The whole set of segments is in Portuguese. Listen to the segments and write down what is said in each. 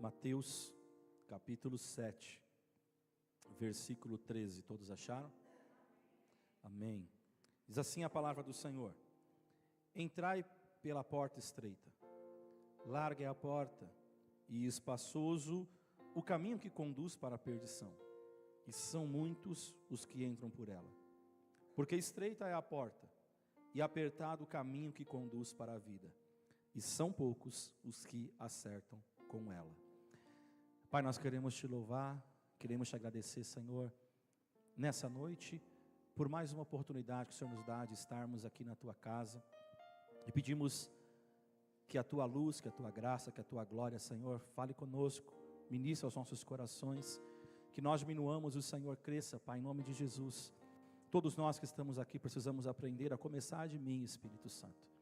Mateus capítulo 7, versículo 13, todos acharam? Amém. Diz assim a palavra do Senhor: entrai pela porta estreita, larga é a porta, e espaçoso o caminho que conduz para a perdição, e são muitos os que entram por ela. Porque estreita é a porta, e apertado o caminho que conduz para a vida, e são poucos os que acertam com ela. Pai, nós queremos te louvar, queremos te agradecer, Senhor, nessa noite, por mais uma oportunidade que o Senhor nos dá de estarmos aqui na tua casa, e pedimos que a tua luz, que a tua graça, que a tua glória, Senhor, fale conosco, ministre aos nossos corações, que nós diminuamos e o Senhor cresça, Pai, em nome de Jesus. Todos nós que estamos aqui precisamos aprender, a começar de mim, Espírito Santo.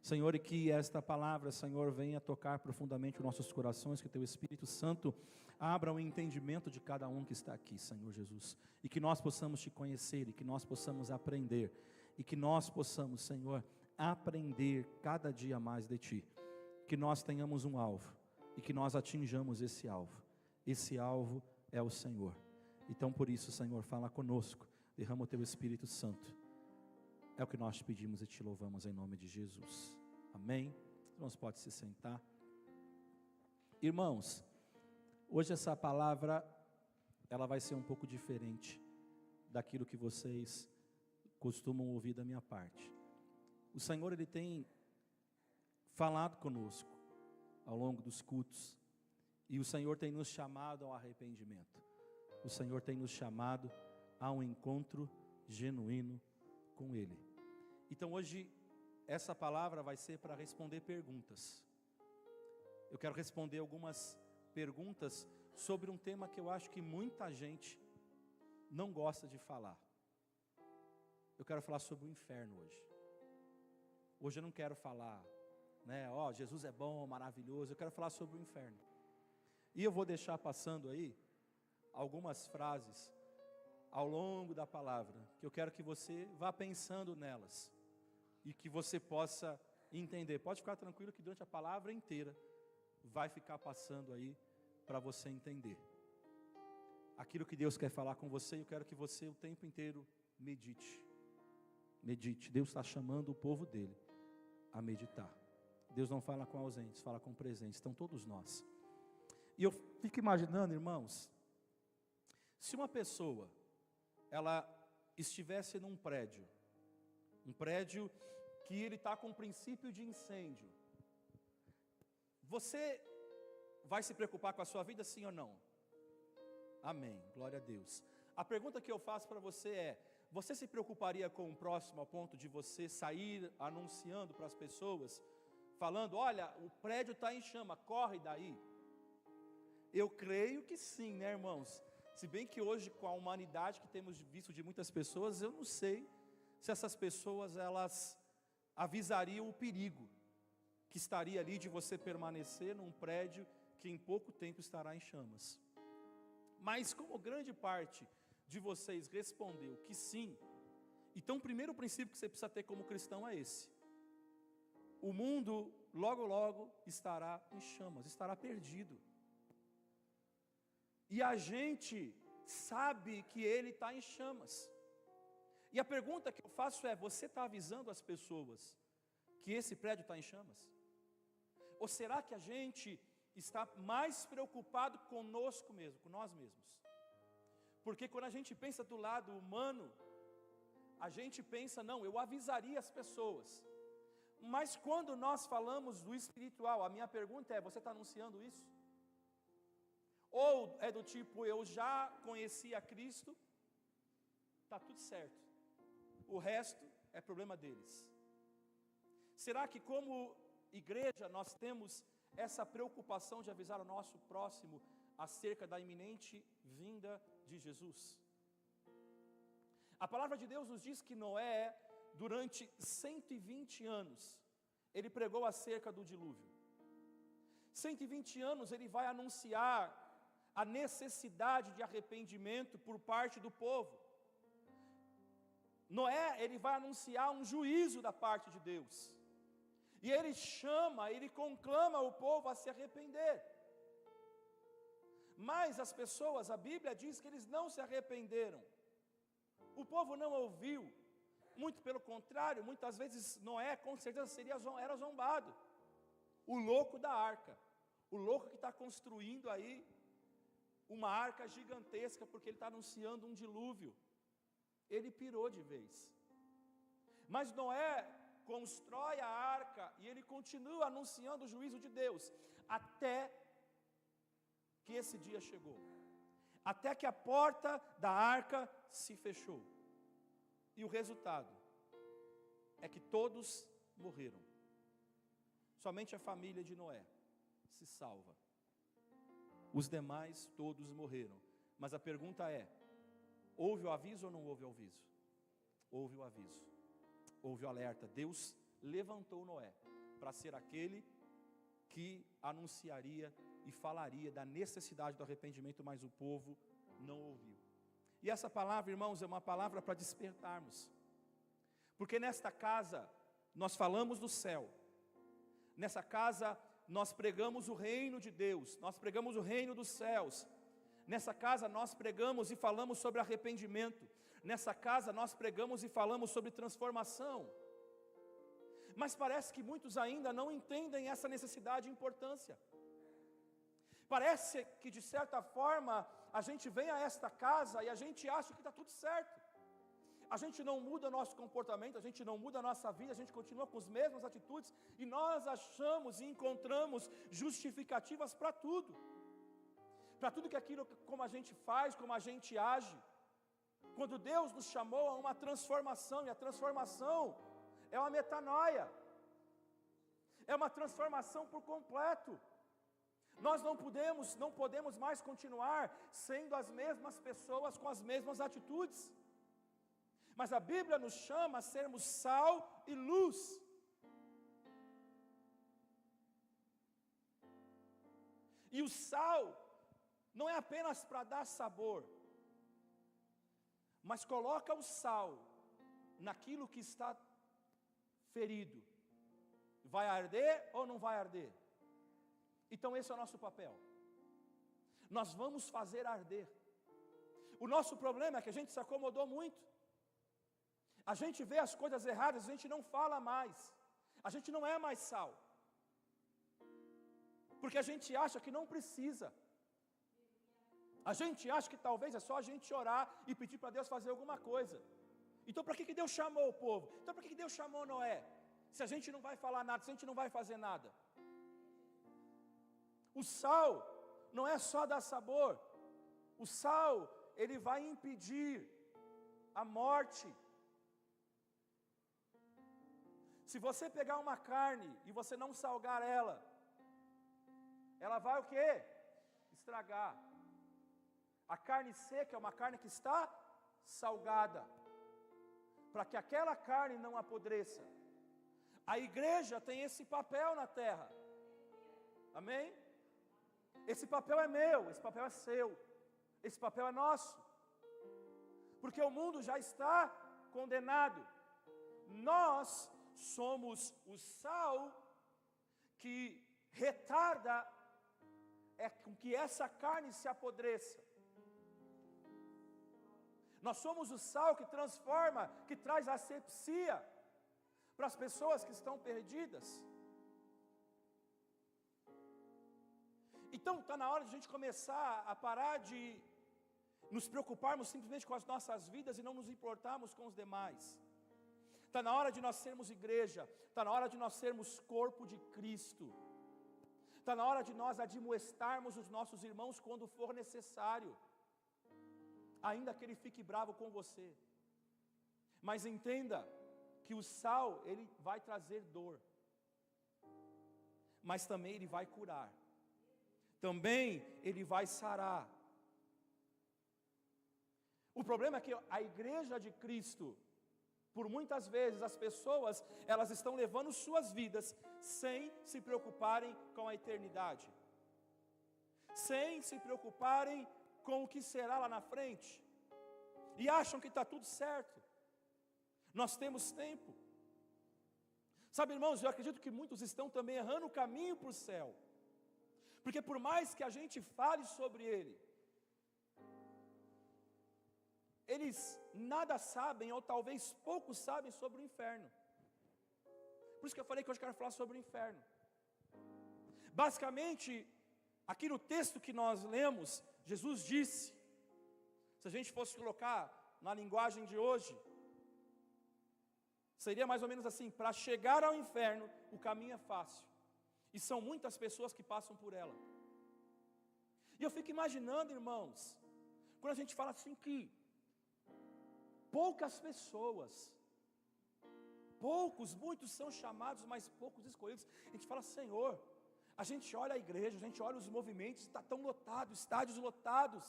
Senhor, e que esta palavra, Senhor, venha tocar profundamente os nossos corações, que teu Espírito Santo abra o entendimento de cada um que está aqui, Senhor Jesus, e que nós possamos te conhecer, e que nós possamos aprender, e que nós possamos, Senhor, aprender cada dia mais de ti, que nós tenhamos um alvo, e que nós atinjamos esse alvo é o Senhor. Então por isso, Senhor, fala conosco, derrama o teu Espírito Santo. É o que nós te pedimos e te louvamos em nome de Jesus. Amém? Irmãos, pode se sentar. Irmãos, hoje essa palavra, ela vai ser um pouco diferente daquilo que vocês costumam ouvir da minha parte. O Senhor, Ele tem falado conosco ao longo dos cultos, e o Senhor tem nos chamado ao arrependimento. O Senhor tem nos chamado a um encontro genuíno com Ele. Então hoje essa palavra vai ser para responder perguntas. Eu quero responder algumas perguntas sobre um tema que eu acho que muita gente não gosta de falar. Eu quero falar sobre o inferno hoje. Hoje eu não quero falar, Jesus é bom, maravilhoso. Eu quero falar sobre o inferno. E eu vou deixar passando aí algumas frases ao longo da palavra, que eu quero que você vá pensando nelas, e que você possa entender. Pode ficar tranquilo que durante a palavra inteira, vai ficar passando aí, para você entender, aquilo que Deus quer falar com você. Eu quero que você o tempo inteiro medite, Deus está chamando o povo dele, a meditar. Deus não fala com ausentes, fala com presentes, então todos nós. E eu fico imaginando, irmãos, se uma pessoa, ela estivesse num prédio que ele está com princípio de incêndio, você vai se preocupar com a sua vida, sim ou não? Amém, glória a Deus. A pergunta que eu faço para você é: você se preocuparia com o próximo ao ponto de você sair anunciando para as pessoas, falando, olha, o prédio está em chama, corre daí? Eu creio que sim, né, irmãos? Se bem que hoje, com a humanidade que temos visto de muitas pessoas, eu não sei se essas pessoas, elas avisariam o perigo que estaria ali de você permanecer num prédio que em pouco tempo estará em chamas. Mas como grande parte de vocês respondeu que sim, então o primeiro princípio que você precisa ter como cristão é esse: o mundo logo logo estará em chamas, estará perdido. E a gente sabe que ele está em chamas. E a pergunta que eu faço é: você está avisando as pessoas que esse prédio está em chamas? Ou será que a gente está mais preocupado conosco mesmo, com nós mesmos? Porque quando a gente pensa do lado humano, a gente pensa, não, eu avisaria as pessoas. Mas quando nós falamos do espiritual, a minha pergunta é: você está anunciando isso? Ou é do tipo, eu já conheci a Cristo, está tudo certo, o resto é problema deles? Será que como igreja nós temos essa preocupação de avisar o nosso próximo acerca da iminente vinda de Jesus? A palavra de Deus nos diz que Noé, durante 120 anos, ele pregou acerca do dilúvio. 120 anos ele vai anunciar a necessidade de arrependimento por parte do povo. Noé, ele vai anunciar um juízo da parte de Deus, e ele conclama o povo a se arrepender. Mas as pessoas, a Bíblia diz que eles não se arrependeram. O povo não ouviu. Muito pelo contrário, muitas vezes Noé com certeza era zombado. O louco da arca. O louco que está construindo aí uma arca gigantesca porque ele está anunciando um dilúvio. Ele pirou de vez. Mas Noé constrói a arca e ele continua anunciando o juízo de Deus, até que esse dia chegou, até que a porta da arca se fechou, e o resultado é que todos morreram, somente a família de Noé se salva, os demais todos morreram. Mas a pergunta é, houve o aviso ou não houve o aviso? Houve o aviso. Houve o alerta. Deus levantou Noé para ser aquele que anunciaria e falaria da necessidade do arrependimento, mas o povo não ouviu. E essa palavra, irmãos, é uma palavra para despertarmos. Porque nesta casa nós falamos do céu. Nessa casa nós pregamos o reino de Deus, nós pregamos o reino dos céus. Nessa casa nós pregamos e falamos sobre arrependimento. Nessa casa nós pregamos e falamos sobre transformação. Mas parece que muitos ainda não entendem essa necessidade e importância. Parece que de certa forma a gente vem a esta casa e a gente acha que está tudo certo. A gente não muda o nosso comportamento, a gente não muda a nossa vida, a gente continua com as mesmas atitudes e nós achamos e encontramos justificativas para tudo. Para tudo que aquilo, como a gente faz, como a gente age. Quando Deus nos chamou a uma transformação, e a transformação é uma metanoia, é uma transformação por completo. Nós não podemos mais continuar sendo as mesmas pessoas com as mesmas atitudes. Mas a Bíblia nos chama a sermos sal e luz. E o sal não é apenas para dar sabor, mas coloca o sal naquilo que está ferido. Vai arder ou não vai arder? Então esse é o nosso papel. Nós vamos fazer arder. O nosso problema é que a gente se acomodou muito. A gente vê as coisas erradas, a gente não fala mais. A gente não é mais sal. Porque a gente acha que não precisa. A gente acha que talvez é só a gente orar e pedir para Deus fazer alguma coisa. Então para que Deus chamou o povo? Então para que Deus chamou Noé? Se a gente não vai falar nada, se a gente não vai fazer nada. O sal não é só dar sabor. O sal, ele vai impedir a morte. Se você pegar uma carne e você não salgar ela vai o quê? Estragar. A carne seca é uma carne que está salgada, para que aquela carne não apodreça. A igreja tem esse papel na terra. Amém? Esse papel é meu, esse papel é seu, esse papel é nosso. Porque o mundo já está condenado. Nós somos o sal que retarda com que essa carne se apodreça. Nós somos o sal que transforma, que traz asepsia para as pessoas que estão perdidas. Então está na hora de a gente começar a parar de nos preocuparmos simplesmente com as nossas vidas e não nos importarmos com os demais. Está na hora de nós sermos igreja, está na hora de nós sermos corpo de Cristo. Está na hora de nós admoestarmos os nossos irmãos quando for necessário, ainda que ele fique bravo com você. Mas entenda que o sal, ele vai trazer dor, mas também ele vai curar, também ele vai sarar. O problema é que a igreja de Cristo, por muitas vezes as pessoas, elas estão levando suas vidas sem se preocuparem com a eternidade, sem se preocuparem com o que será lá na frente, e acham que está tudo certo. Nós temos tempo. Sabe, irmãos, eu acredito que muitos estão também errando o caminho para o céu, Porque por mais que a gente fale sobre ele, eles nada sabem, ou talvez poucos sabem sobre o inferno. Por isso que eu falei que hoje eu quero falar sobre o inferno. Basicamente, aqui no texto que nós lemos, Jesus disse, se a gente fosse colocar na linguagem de hoje, seria mais ou menos assim: para chegar ao inferno, o caminho é fácil, e são muitas pessoas que passam por ela. E eu fico imaginando, irmãos, quando a gente fala assim que poucas pessoas, muitos são chamados, mas poucos escolhidos. A gente fala: Senhor, a gente olha a igreja, a gente olha os movimentos, está tão lotado, estádios lotados,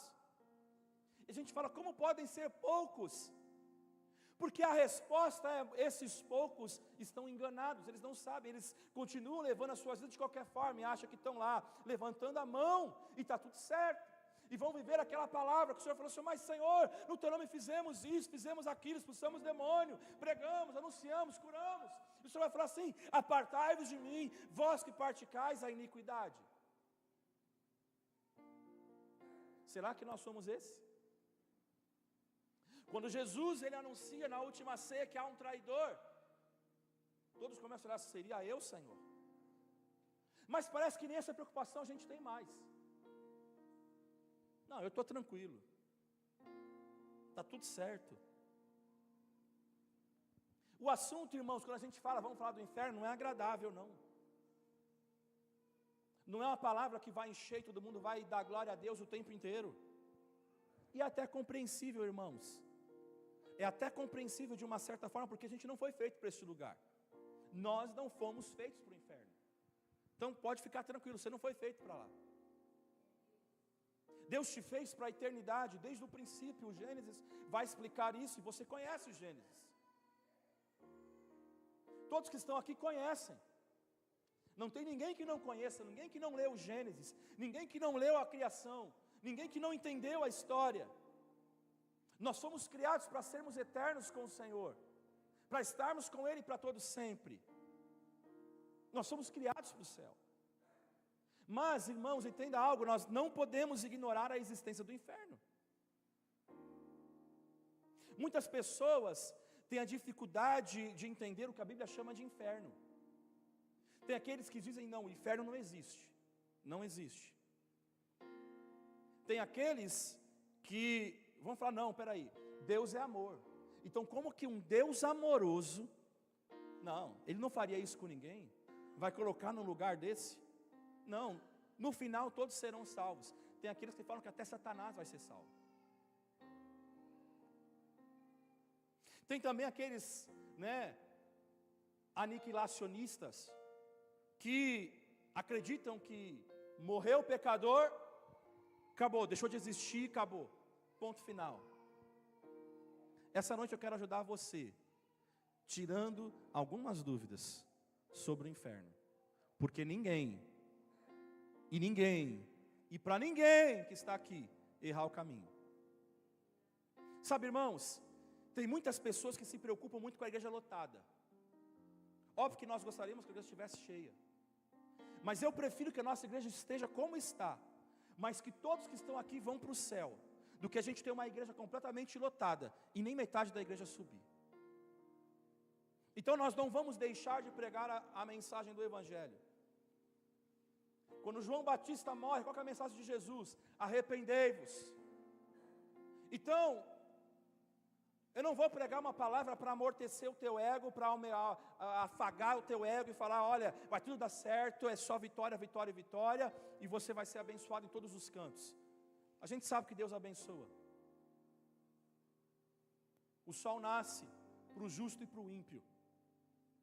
e a gente fala: como podem ser poucos? Porque a resposta é: esses poucos estão enganados, eles não sabem, eles continuam levando as suas vidas de qualquer forma, e acham que estão lá, levantando a mão, e está tudo certo, e vão viver aquela palavra que o Senhor falou assim: mas Senhor, no teu nome fizemos isso, fizemos aquilo, expulsamos demônio, pregamos, anunciamos, curamos. E o Senhor vai falar assim: apartai-vos de mim, vós que praticais a iniquidade. Será que nós somos esses? Quando Jesus ele anuncia na última ceia que há um traidor, todos começam a olhar: seria eu, Senhor? Mas parece que nem essa preocupação a gente tem mais. Não, eu estou tranquilo, está tudo certo. O assunto, irmãos, quando a gente fala, vamos falar do inferno, não é agradável, não. Não é uma palavra que vai encher, todo mundo vai dar glória a Deus o tempo inteiro. E é até compreensível, irmãos. É até compreensível de uma certa forma, porque a gente não foi feito para esse lugar. Nós não fomos feitos para o inferno. Então pode ficar tranquilo, você não foi feito para lá. Deus te fez para a eternidade, desde o princípio. O Gênesis vai explicar isso, e você conhece o Gênesis. Todos que estão aqui conhecem. Não tem ninguém que não conheça, ninguém que não leu o Gênesis, ninguém que não leu a criação, ninguém que não entendeu a história. Nós fomos criados para sermos eternos com o Senhor, para estarmos com Ele para todo sempre. Nós somos criados para o céu. Mas, irmãos, entenda algo: nós não podemos ignorar a existência do inferno. Muitas pessoas têm a dificuldade de entender o que a Bíblia chama de inferno. Tem aqueles que dizem: não, o inferno não existe. Não existe. Tem aqueles que vão falar: não, peraí, Deus é amor. Então como que um Deus amoroso, não, Ele não faria isso com ninguém? Vai colocar num lugar desse? Não, no final todos serão salvos. Tem aqueles que falam que até Satanás vai ser salvo. Tem também aqueles, aniquilacionistas, que acreditam que morreu o pecador, acabou, deixou de existir, acabou, ponto final. Essa noite eu quero ajudar você, tirando algumas dúvidas sobre o inferno, porque ninguém, e para ninguém que está aqui, errar o caminho. Sabe, irmãos, tem muitas pessoas que se preocupam muito com a igreja lotada. Óbvio que nós gostaríamos que a igreja estivesse cheia, mas eu prefiro que a nossa igreja esteja como está, mas que todos que estão aqui vão para o céu, do que a gente ter uma igreja completamente lotada e nem metade da igreja subir. Então nós não vamos deixar de pregar a mensagem do Evangelho. Quando João Batista morre, qual que é a mensagem de Jesus? Arrependei-vos. Então, eu não vou pregar uma palavra para amortecer o teu ego, para afagar o teu ego e falar: olha, vai tudo dar certo, é só vitória, vitória, vitória, e você vai ser abençoado em todos os cantos. A gente sabe que Deus abençoa. O sol nasce para o justo e para o ímpio,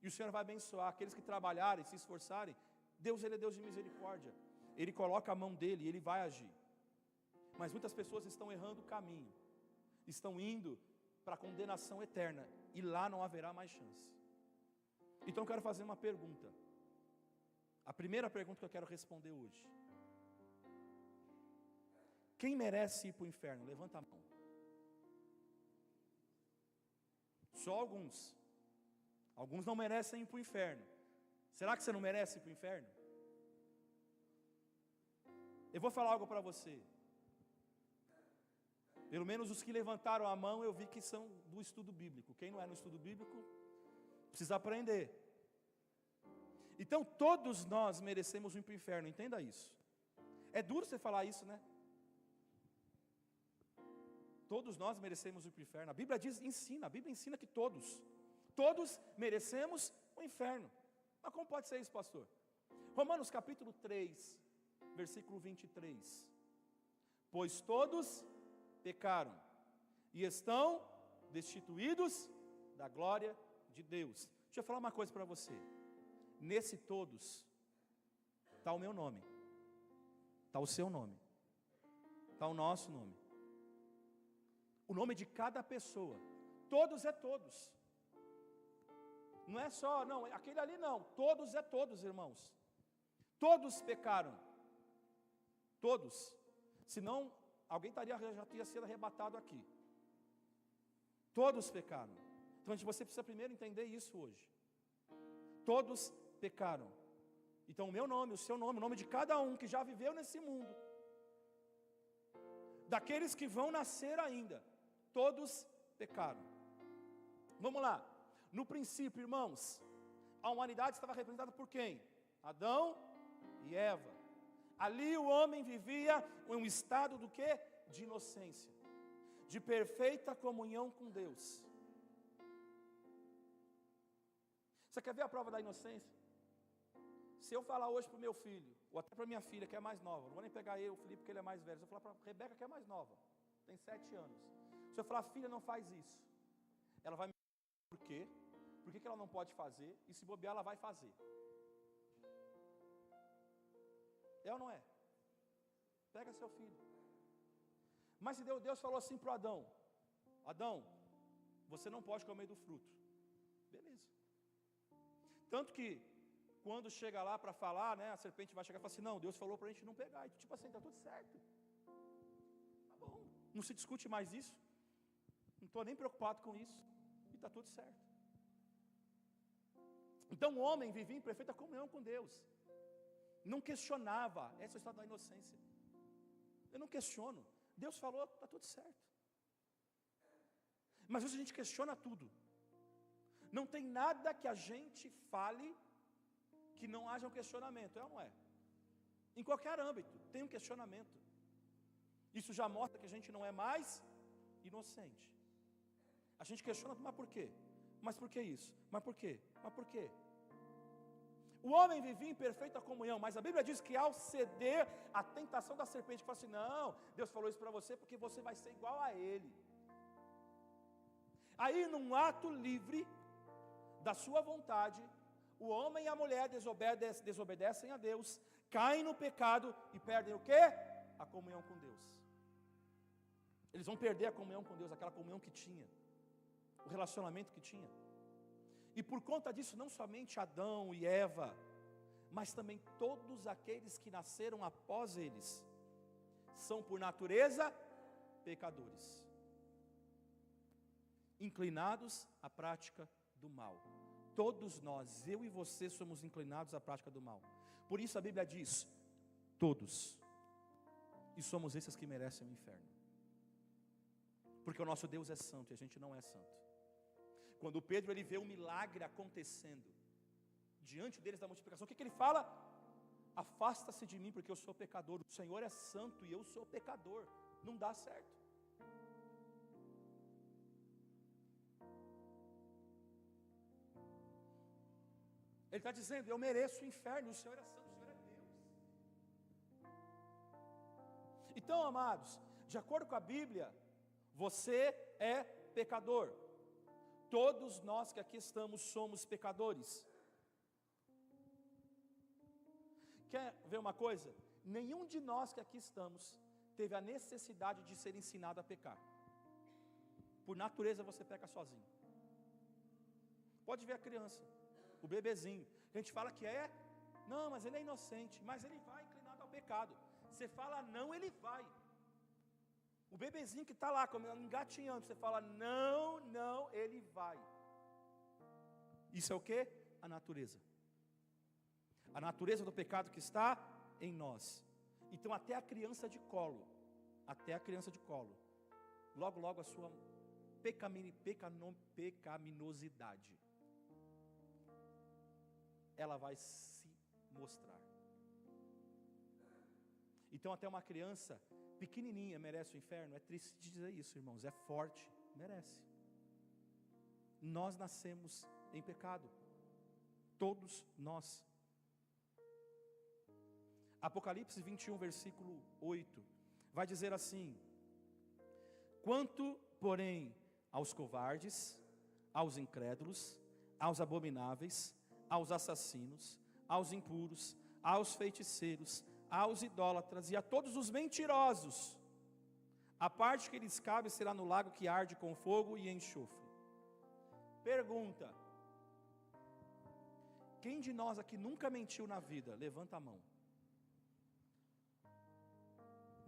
e o Senhor vai abençoar aqueles que trabalharem, se esforçarem. Deus, Ele é Deus de misericórdia, Ele coloca a mão dEle e Ele vai agir. Mas muitas pessoas estão errando o caminho, estão indo para a condenação eterna, e lá não haverá mais chance. Então eu quero fazer uma pergunta. A primeira pergunta que eu quero responder hoje: quem merece ir para o inferno? Levanta a mão. Só alguns. Alguns não merecem ir para o inferno. Será que você não merece ir para o inferno? Eu vou falar algo para você. Pelo menos os que levantaram a mão, eu vi que são do estudo bíblico. Quem não é no estudo bíblico, precisa aprender. Então, todos nós merecemos ir para o inferno, entenda isso. É duro você falar isso, né? Todos nós merecemos ir para o inferno. A Bíblia ensina que todos merecemos o inferno. Mas como pode ser isso, pastor? Romanos capítulo 3, versículo 23. Pois todos pecaram e estão destituídos da glória de Deus. Deixa eu falar uma coisa para você. Nesse todos está o meu nome, está o seu nome, está o nosso nome, o nome de cada pessoa. Todos é todos. Não é só, não, aquele ali não. Todos é todos, irmãos. Todos pecaram. Todos. Senão, alguém já teria sido arrebatado aqui. Todos pecaram. Então, você precisa primeiro entender isso hoje. Todos pecaram. Então, o meu nome, o seu nome, o nome de cada um que já viveu nesse mundo, daqueles que vão nascer ainda, todos pecaram. Vamos lá. No princípio, irmãos, a humanidade estava representada por quem? Adão e Eva. Ali o homem vivia em um estado do quê? De inocência, de perfeita comunhão com Deus. Você quer ver a prova da inocência? Se eu falar hoje para o meu filho, ou até para minha filha que é mais nova, não vou nem pegar eu, o Felipe, porque ele é mais velho, se eu falar para a Rebeca que é mais nova, tem 7 anos, se eu falar, filha, não faz isso, ela vai me dizer por quê? Por que ela não pode fazer? E se bobear, ela vai fazer. É ou não é? Pega seu filho. Mas se Deus falou assim para o Adão: Adão, você não pode comer do fruto. Beleza. Tanto que, quando chega lá para falar, né, a serpente vai chegar e falar assim: não, Deus falou para a gente não pegar. E tipo assim, está tudo certo. Tá bom. Não se discute mais isso. Não estou nem preocupado com isso. E está tudo certo. Então o homem vivia em perfeita comunhão com Deus. Não questionava. Esse é o estado da inocência. Eu não questiono. Deus falou, está tudo certo. Mas hoje a gente questiona tudo. Não tem nada que a gente fale que não haja um questionamento, é ou não é? Em qualquer âmbito, tem um questionamento. Isso já mostra que a gente não é mais inocente. A gente questiona, mas por quê? Mas por que isso? Mas por quê? Mas por quê? O homem vivia em perfeita comunhão, mas a Bíblia diz que ao ceder à tentação da serpente, fala assim: não, Deus falou isso para você porque você vai ser igual a ele. Aí num ato livre da sua vontade, o homem e a mulher desobedecem a Deus, caem no pecado e perdem o quê? A comunhão com Deus. Eles vão perder a comunhão com Deus, aquela comunhão que tinha, o relacionamento que tinha. E por conta disso, não somente Adão e Eva, mas também todos aqueles que nasceram após eles, são por natureza pecadores, inclinados à prática do mal. Todos nós, eu e você, somos inclinados à prática do mal. Por isso a Bíblia diz, todos, e somos esses que merecem o inferno, porque o nosso Deus é santo e a gente não é santo. Quando Pedro ele vê um milagre acontecendo diante deles da multiplicação, o que ele fala? Afasta-se de mim porque eu sou pecador. O Senhor é santo e eu sou pecador. Não dá certo. Ele está dizendo: eu mereço o inferno. O Senhor é santo, o Senhor é Deus. Então, amados, de acordo com a Bíblia, você é pecador. Todos nós que aqui estamos somos pecadores. Quer ver uma coisa? Nenhum de nós que aqui estamos teve a necessidade de ser ensinado a pecar. Por natureza você peca sozinho. Pode ver a criança, o bebezinho. A gente fala que não, mas ele é inocente, mas ele vai inclinado ao pecado. Você fala não, ele vai. O bebezinho que está lá, engatinhando, você fala não, ele vai. Isso é o que? A natureza. A natureza do pecado que está em nós. Então até a criança de colo, logo logo a sua pecaminosidade, ela vai se mostrar. Então até uma criança pequenininha merece o inferno. É triste dizer isso, irmãos, é forte, merece. Nós nascemos em pecado, todos nós. Apocalipse 21, versículo 8, vai dizer assim: quanto, porém, aos covardes, aos incrédulos, aos abomináveis, aos assassinos, aos impuros, aos feiticeiros, aos idólatras e a todos os mentirosos, a parte que lhes cabe será no lago que arde com fogo e enxofre. Pergunta: quem de nós aqui nunca mentiu na vida? Levanta a mão.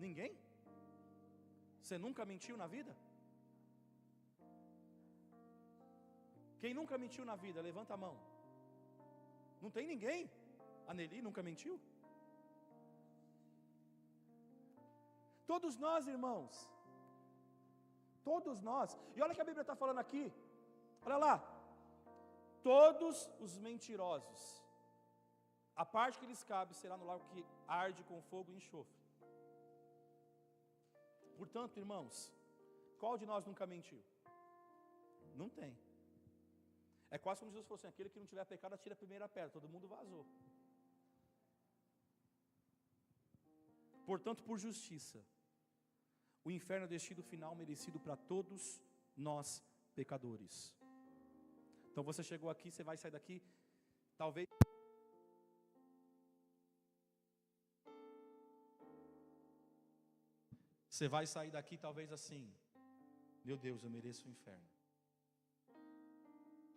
Ninguém? Você nunca mentiu na vida? Quem nunca mentiu na vida? Levanta a mão. Não tem ninguém? A Nelly nunca mentiu? Todos nós, irmãos. Todos nós. E olha o que a Bíblia está falando aqui. Olha lá. Todos os mentirosos, a parte que lhes cabe será no lago que arde com fogo e enxofre. Portanto, irmãos, qual de nós nunca mentiu? Não tem. É quase como Jesus falou assim: aquele que não tiver pecado, atira a primeira pedra. Todo mundo vazou. Portanto, por justiça, o inferno é o destino final merecido para todos nós pecadores. Então você chegou aqui, você vai sair daqui, talvez... Você vai sair daqui talvez assim: meu Deus, eu mereço o inferno.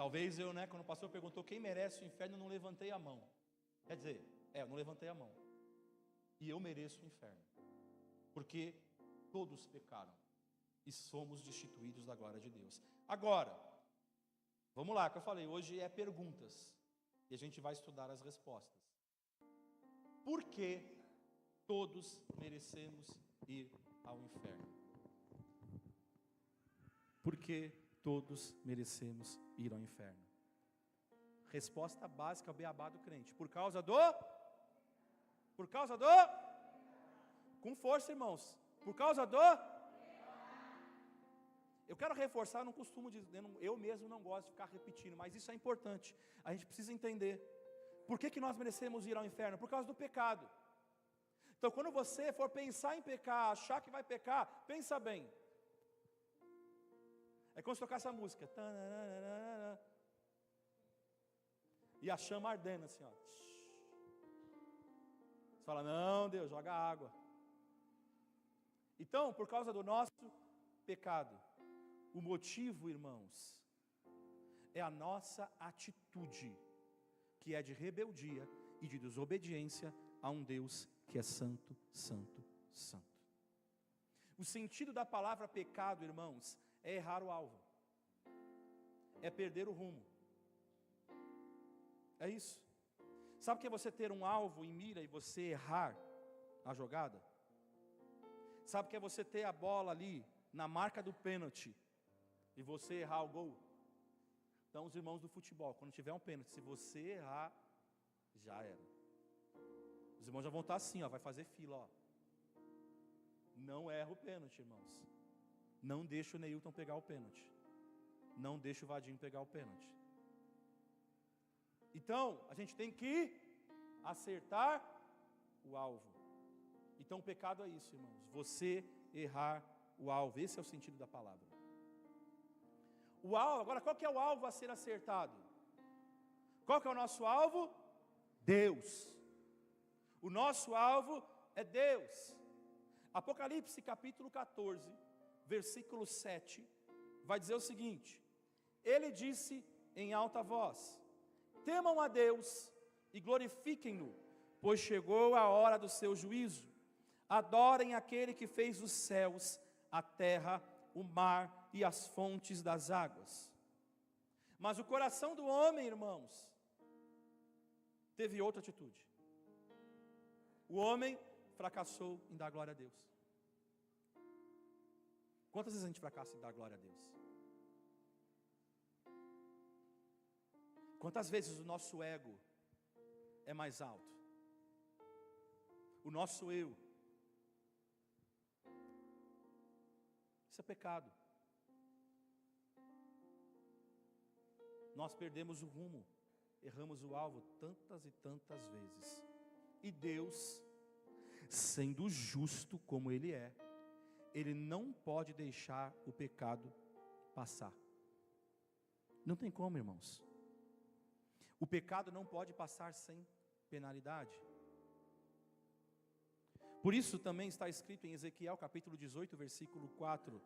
Talvez eu, quando o pastor perguntou quem merece o inferno, eu não levantei a mão. Quer dizer, eu não levantei a mão. E eu mereço o inferno. Porque todos pecaram e somos destituídos da glória de Deus. Agora, vamos lá, que eu falei, hoje é perguntas. E a gente vai estudar as respostas. Por que todos merecemos ir ao inferno? Porque todos merecemos ir ao inferno. Resposta básica, o beabá do crente. Por causa do... Com força, irmãos. Por causa do... Eu quero reforçar, eu não costumo dizer, eu mesmo não gosto de ficar repetindo, mas isso é importante. A gente precisa entender. Por que nós merecemos ir ao inferno? Por causa do pecado. Então, quando você for pensar em pecar, achar que vai pecar, pensa bem. É como se tocar essa música. E a chama ardendo assim, ó. Você fala: não, Deus, joga água. Então, por causa do nosso pecado. O motivo, irmãos, é a nossa atitude, que é de rebeldia e de desobediência a um Deus que é santo, santo, santo. O sentido da palavra pecado, irmãos, é errar o alvo, é perder o rumo. É isso. Sabe o que é você ter um alvo em mira e você errar a jogada? Sabe o que é você ter a bola ali na marca do pênalti e você errar o gol? Então os irmãos do futebol, quando tiver um pênalti, se você errar, já era. Os irmãos já vão estar assim, ó, vai fazer fila, ó. Não erra o pênalti, irmãos. Não deixa o Neilton pegar o pênalti. Não deixa o Vadinho pegar o pênalti. Então, a gente tem que acertar o alvo. Então o pecado é isso, irmãos. Você errar o alvo. Esse é o sentido da palavra. O alvo, agora qual que é o alvo a ser acertado? Qual que é o nosso alvo? Deus. O nosso alvo é Deus. Apocalipse capítulo 14, versículo 7, vai dizer o seguinte: ele disse em alta voz: temam a Deus e glorifiquem-no, pois chegou a hora do seu juízo. Adorem aquele que fez os céus, a terra, o mar e as fontes das águas. Mas o coração do homem, irmãos, teve outra atitude. O homem fracassou em dar glória a Deus? Quantas vezes a gente fracassa em dar glória a Deus? Quantas vezes o nosso ego é mais alto? O nosso eu. Isso é pecado. Nós perdemos o rumo, erramos o alvo tantas e tantas vezes. E Deus, sendo justo como Ele é, Ele não pode deixar o pecado passar. Não tem como, irmãos. O pecado não pode passar sem penalidade. Por isso também está escrito em Ezequiel capítulo 18, versículo 4.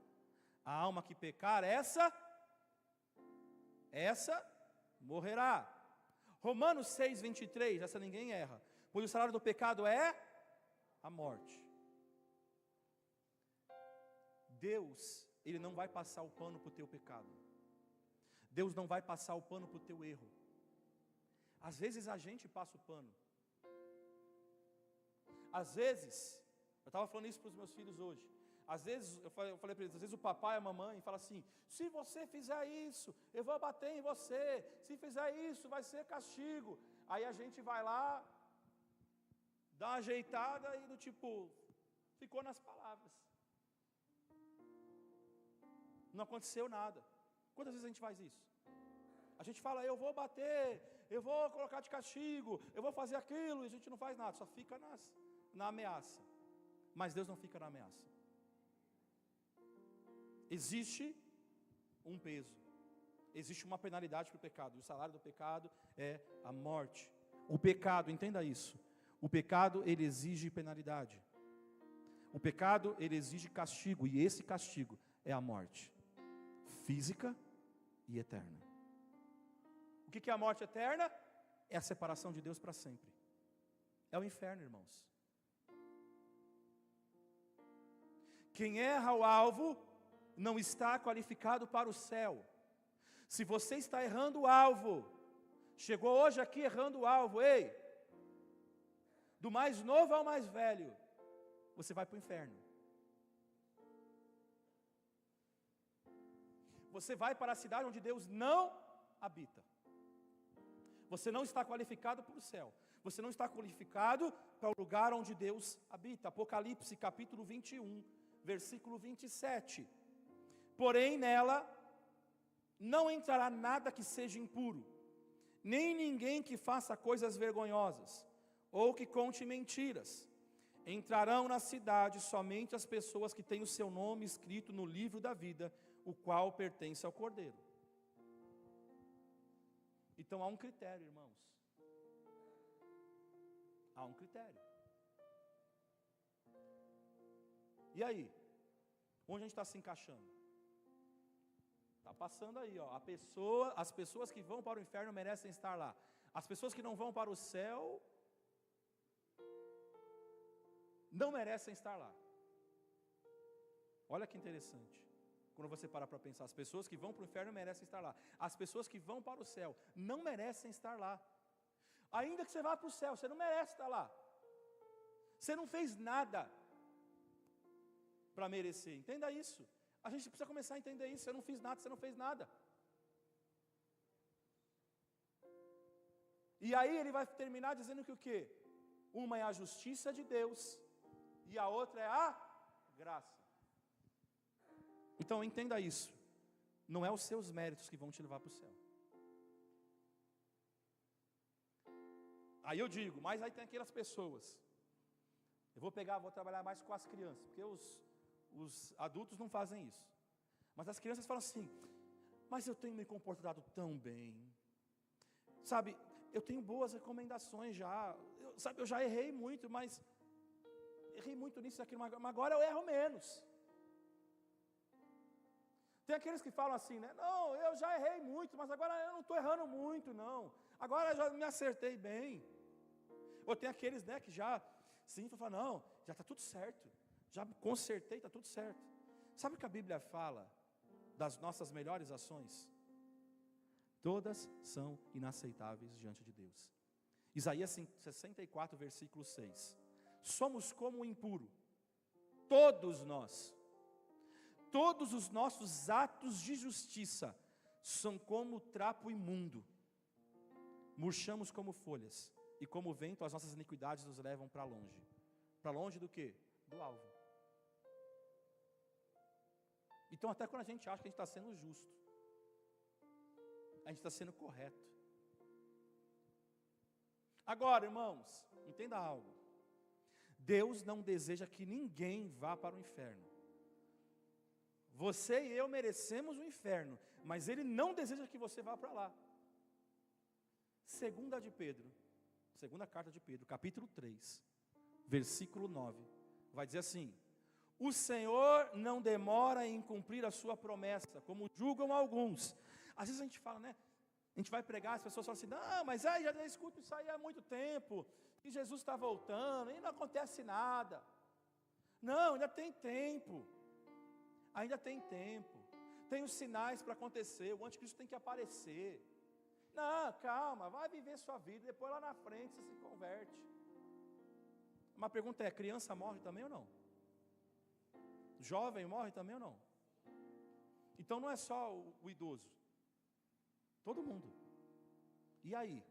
A alma que pecar, essa morrerá. Romanos 6, 23, essa ninguém erra. Pois o salário do pecado é a morte. Deus, Ele não vai passar o pano para o teu pecado. Deus não vai passar o pano para o teu erro. Às vezes a gente passa o pano. Às vezes, eu estava falando isso para os meus filhos hoje. Às vezes, eu falei para eles, às vezes o papai e a mamãe falam assim: se você fizer isso, eu vou bater em você. Se fizer isso, vai ser castigo. Aí a gente vai lá, dá uma ajeitada e do tipo, ficou nas palavras. Não aconteceu nada. Quantas vezes a gente faz isso? A gente fala, eu vou bater, eu vou colocar de castigo, eu vou fazer aquilo, e a gente não faz nada, só fica na ameaça. Mas Deus não fica na ameaça. Existe um peso, existe uma penalidade para o pecado, e o salário do pecado é a morte. O pecado, entenda isso, o pecado ele exige penalidade. O pecado ele exige castigo, e esse castigo é a morte física e eterna. O que é a morte eterna? É a separação de Deus para sempre. É o inferno, irmãos. Quem erra o alvo não está qualificado para o céu. Se você está errando o alvo, chegou hoje aqui errando o alvo, ei, do mais novo ao mais velho, você vai para o inferno. Você vai para a cidade onde Deus não habita. Você não está qualificado para o céu. Você não está qualificado para o lugar onde Deus habita. Apocalipse capítulo 21, versículo 27. Porém nela não entrará nada que seja impuro, nem ninguém que faça coisas vergonhosas, ou que conte mentiras. Entrarão na cidade somente as pessoas que têm o seu nome escrito no livro da vida, o qual pertence ao Cordeiro. Então há um critério, irmãos. Há um critério. E aí? Onde a gente está se encaixando? Está passando aí, ó. As pessoas que vão para o inferno merecem estar lá. As pessoas que não vão para o céu não merecem estar lá. Olha que interessante. Quando você parar para pensar, as pessoas que vão para o inferno merecem estar lá. As pessoas que vão para o céu não merecem estar lá. Ainda que você vá para o céu, você não merece estar lá. Você não fez nada para merecer. Entenda isso. A gente precisa começar a entender isso. Eu não fiz nada, você não fez nada. E aí ele vai terminar dizendo que o quê? Uma é a justiça de Deus e a outra é a graça. Então entenda isso. Não é os seus méritos que vão te levar para o céu. Aí eu digo, mas aí tem aquelas pessoas. Eu vou trabalhar mais com as crianças, porque os adultos não fazem isso. Mas as crianças falam assim, mas eu tenho me comportado tão bem. Sabe, eu tenho boas recomendações já. Eu já errei muito, mas errei muito nisso e naquilo, mas agora eu erro menos. Tem aqueles que falam assim, né? Não, eu já errei muito, mas agora eu não estou errando muito, não. Agora eu já me acertei bem. Ou tem aqueles, né, que já, sim, falam, não, já está tudo certo. Já consertei, está tudo certo. Sabe o que a Bíblia fala das nossas melhores ações? Todas são inaceitáveis diante de Deus. Isaías 64, versículo 6. somos como o impuro. Todos nós. Todos os nossos atos de justiça são como trapo imundo. Murchamos como folhas, e como o vento as nossas iniquidades nos levam para longe. Para longe do quê? Do alvo. Então até quando a gente acha que a gente está sendo justo, a gente está sendo correto. Agora, irmãos, entenda algo. Deus não deseja que ninguém vá para o inferno. Você e eu merecemos o inferno, mas Ele não deseja que você vá para lá. Segunda carta de Pedro, capítulo 3, versículo 9, vai dizer assim: o Senhor não demora em cumprir a sua promessa, como julgam alguns. Às vezes a gente fala, né? A gente vai pregar, as pessoas falam assim: não, mas aí já escuto isso aí há muito tempo, que Jesus está voltando, e não acontece nada. Não, ainda tem tempo. Ainda tem tempo. Tem os sinais para acontecer, o anticristo tem que aparecer. Não, calma, vai viver sua vida, depois lá na frente você se converte. Uma pergunta é: criança morre também ou não? Jovem morre também ou não? Então não é só o idoso, todo mundo. E aí?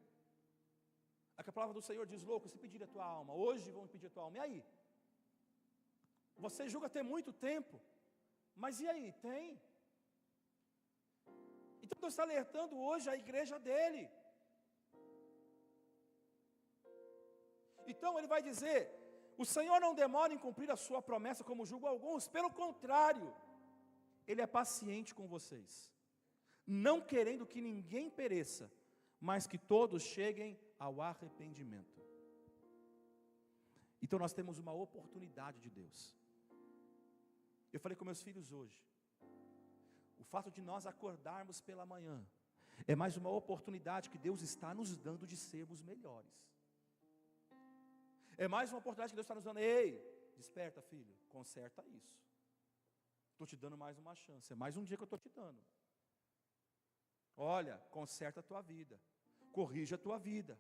A palavra do Senhor diz: louco, se pedir a tua alma, hoje vão pedir a tua alma, e aí? Você julga ter muito tempo, mas e aí? Tem. Então Deus está alertando hoje a igreja dele. Então Ele vai dizer: o Senhor não demora em cumprir a sua promessa, como julgam alguns. Pelo contrário, Ele é paciente com vocês, não querendo que ninguém pereça, mas que todos cheguem ao arrependimento. Então nós temos uma oportunidade de Deus. Eu falei com meus filhos hoje, o fato de nós acordarmos pela manhã é mais uma oportunidade que Deus está nos dando de sermos melhores. É mais uma oportunidade que Deus está nos dando. Ei, desperta, filho, conserta isso. Estou te dando mais uma chance, é mais um dia que eu estou te dando. Olha, conserta a tua vida, corrige a tua vida.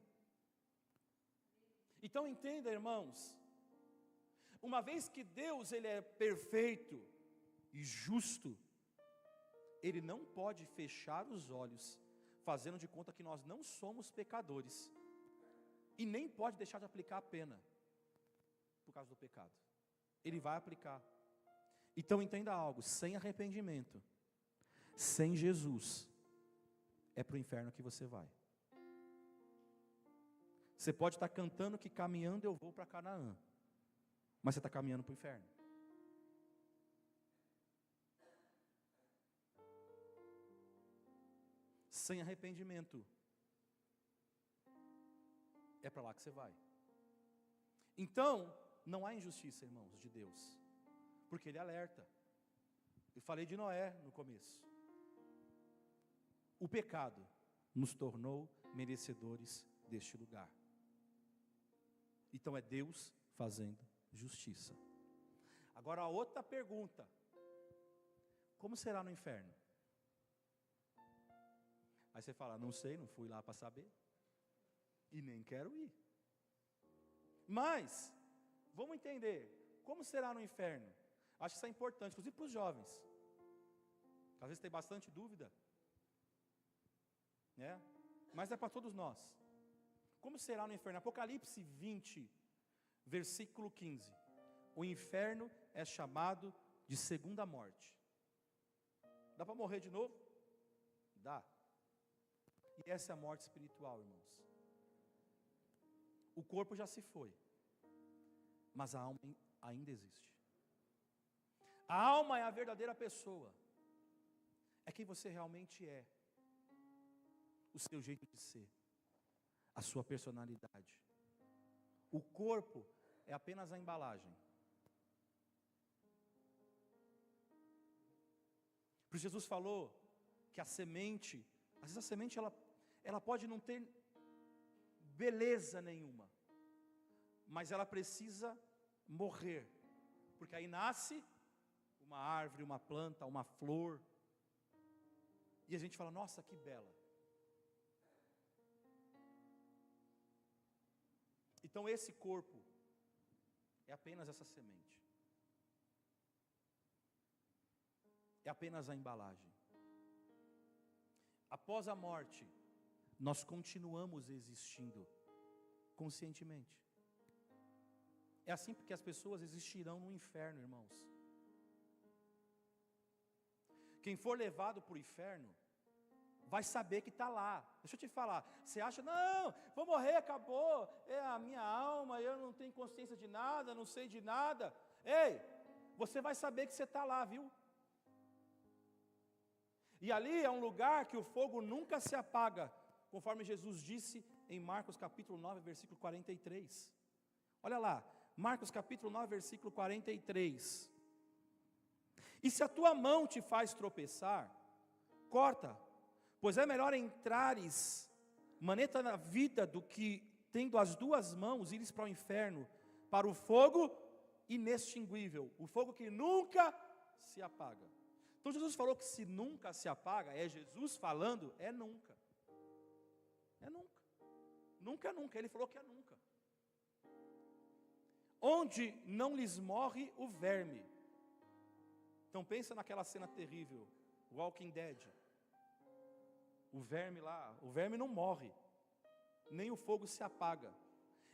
Então entenda, irmãos, uma vez que Deus Ele é perfeito e justo, Ele não pode fechar os olhos, fazendo de conta que nós não somos pecadores, e nem pode deixar de aplicar a pena, por causa do pecado. Ele vai aplicar. Então entenda algo: sem arrependimento, sem Jesus, é para o inferno que você vai. Você pode estar cantando que caminhando eu vou para Canaã, mas você está caminhando para o inferno. Sem arrependimento, é para lá que você vai. Então, não há injustiça, irmãos, de Deus, porque Ele alerta. Eu falei de Noé no começo. O pecado nos tornou merecedores deste lugar. Então é Deus fazendo justiça. Agora a outra pergunta: como será no inferno? Aí você fala: não sei, não fui lá para saber, e nem quero ir. Mas, vamos entender, como será no inferno? Acho que isso é importante, inclusive para os jovens, às vezes tem bastante dúvida, né? Mas é para todos nós. Como será no inferno? Apocalipse 20, versículo 15. O inferno é chamado de segunda morte. Dá para morrer de novo? Dá. E essa é a morte espiritual, irmãos. O corpo já se foi, mas a alma ainda existe. A alma é a verdadeira pessoa, é quem você realmente é, o seu jeito de ser, a sua personalidade. O corpo é apenas a embalagem. Por isso Jesus falou que a semente, às vezes a semente ela pode não ter beleza nenhuma, mas ela precisa morrer, porque aí nasce uma árvore, uma planta, uma flor, e a gente fala: nossa, que bela. Então esse corpo é apenas essa semente. É apenas a embalagem. Após a morte, nós continuamos existindo conscientemente. É assim porque as pessoas existirão no inferno, irmãos. Quem for levado para o inferno, vai saber que está lá. Deixa eu te falar, você acha, não, vou morrer, acabou, é a minha alma, eu não tenho consciência de nada, não sei de nada. Ei, você vai saber que você está lá, viu? E ali é um lugar que o fogo nunca se apaga, conforme Jesus disse em Marcos capítulo 9, versículo 43. Olha lá, Marcos capítulo 9, versículo 43. E se a tua mão te faz tropeçar, corta, pois é melhor entrares maneta na vida do que, tendo as duas mãos, ires para o inferno, para o fogo inextinguível, o fogo que nunca se apaga. Então Jesus falou que se nunca se apaga, é Jesus falando, é nunca. É nunca. Nunca é nunca, ele falou que é nunca. Onde não lhes morre o verme. Então pensa naquela cena terrível, Walking Dead. O verme lá, o verme não morre, nem o fogo se apaga.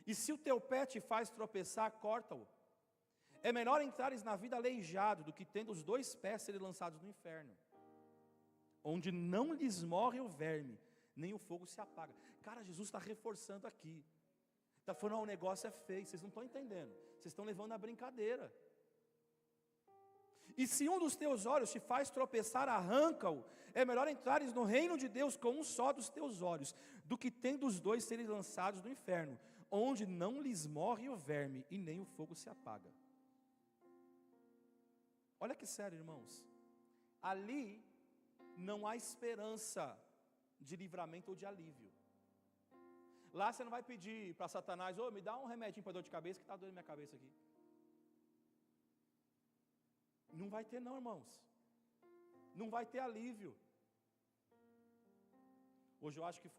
E se o teu pé te faz tropeçar, corta-o. É melhor entrares na vida aleijado do que tendo os dois pés serem lançados no inferno, onde não lhes morre o verme, nem o fogo se apaga. Cara, Jesus está reforçando aqui. Está falando, o negócio é feio, vocês não estão entendendo. Vocês estão levando a brincadeira. E se um dos teus olhos te faz tropeçar, arranca-o. É melhor entrares no reino de Deus com um só dos teus olhos, do que tendo os dois serem lançados no inferno, onde não lhes morre o verme, e nem o fogo se apaga. Olha que sério, irmãos. Ali não há esperança de livramento ou de alívio. Lá você não vai pedir para Satanás, me dá um remedinho para dor de cabeça, que está doendo minha cabeça aqui. Não vai ter não, irmãos. Não vai ter alívio. Hoje eu acho que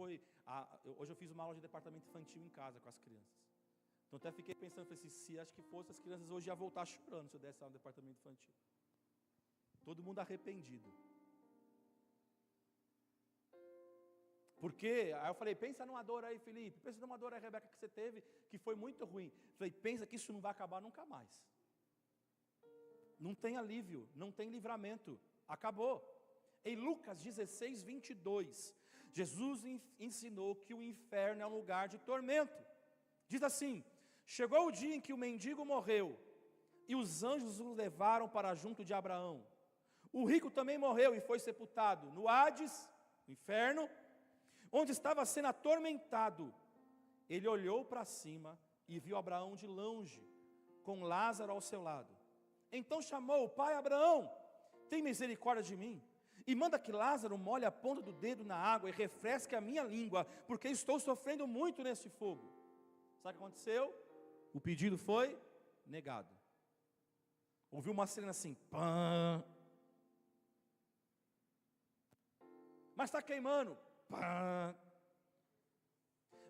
hoje eu fiz uma aula de departamento infantil em casa com as crianças. Então até fiquei pensando, falei assim, se acho que fosse as crianças hoje ia voltar chorando se eu desse aula no departamento infantil. Todo mundo arrependido. Porque, aí eu falei, pensa numa dor aí, Felipe, pensa numa dor aí, Rebeca, que você teve, que foi muito ruim. Falei, pensa que isso não vai acabar nunca mais. Não tem alívio, não tem livramento, acabou. Em Lucas 16, 22, Jesus ensinou que o inferno é um lugar de tormento. Diz assim, chegou o dia em que o mendigo morreu, e os anjos o levaram para junto de Abraão. O rico também morreu e foi sepultado no Hades, no inferno, onde estava sendo atormentado. Ele olhou para cima e viu Abraão de longe, com Lázaro ao seu lado. Então chamou, pai Abraão, tem misericórdia de mim, e manda que Lázaro molhe a ponta do dedo na água e refresque a minha língua, porque estou sofrendo muito nesse fogo. Sabe o que aconteceu? O pedido foi negado. Ouviu uma cena assim, pã. Mas está queimando, pã.